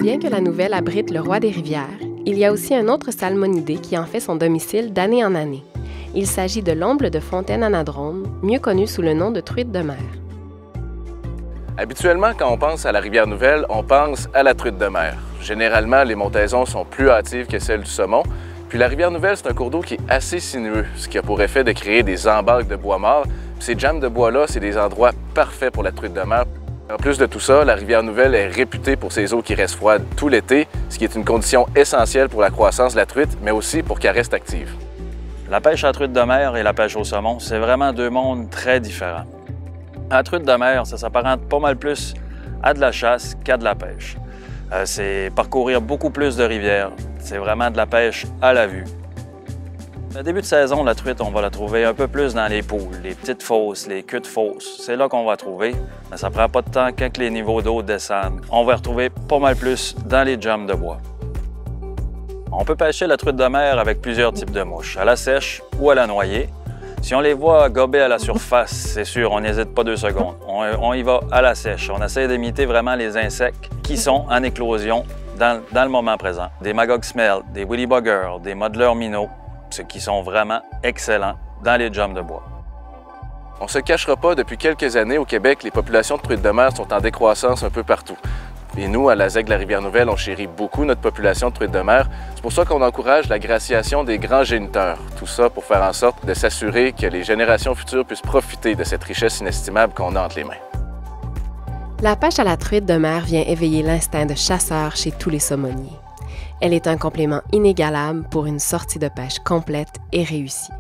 Bien que la Nouvelle abrite le roi des rivières, il y a aussi un autre salmonidé qui en fait son domicile d'année en année. Il s'agit de l'omble de fontaine anadrome, mieux connu sous le nom de truite de mer. Habituellement, quand on pense à la Rivière-Nouvelle, on pense à la truite de mer. Généralement, les montaisons sont plus hâtives que celles du saumon. Puis la Rivière-Nouvelle, c'est un cours d'eau qui est assez sinueux, ce qui a pour effet de créer des embâcles de bois mort. Puis ces jams de bois-là, c'est des endroits parfaits pour la truite de mer. En plus de tout ça, la Rivière-Nouvelle est réputée pour ses eaux qui restent froides tout l'été, ce qui est une condition essentielle pour la croissance de la truite, mais aussi pour qu'elle reste active. La pêche à la truite de mer et la pêche au saumon, c'est vraiment deux mondes très différents. La truite de mer, ça s'apparente pas mal plus à de la chasse qu'à de la pêche. C'est parcourir beaucoup plus de rivières. C'est vraiment de la pêche à la vue. Le début de saison, la truite, on va la trouver un peu plus dans les poules, les petites fosses, les queues de fosses. C'est là qu'on va la trouver, mais ça prend pas de temps quand les niveaux d'eau descendent. On va la retrouver pas mal plus dans les jams de bois. On peut pêcher la truite de mer avec plusieurs types de mouches, à la sèche ou à la noyée. Si on les voit gober à la surface, c'est sûr, on n'hésite pas 2 secondes. On y va à la sèche. On essaie d'imiter vraiment les insectes qui sont en éclosion dans le moment présent. Des magog smell, des willy buggers, des modeleurs minnows, ceux qui sont vraiment excellents dans les jams de bois. On ne se cachera pas, depuis quelques années au Québec, les populations de truites de mer sont en décroissance un peu partout. Et nous, à la ZEG de la Rivière-Nouvelle, on chérit beaucoup notre population de truites de mer. C'est pour ça qu'on encourage la graciation des grands géniteurs. Tout ça pour faire en sorte de s'assurer que les générations futures puissent profiter de cette richesse inestimable qu'on a entre les mains. La pêche à la truite de mer vient éveiller l'instinct de chasseur chez tous les saumoniers. Elle est un complément inégalable pour une sortie de pêche complète et réussie.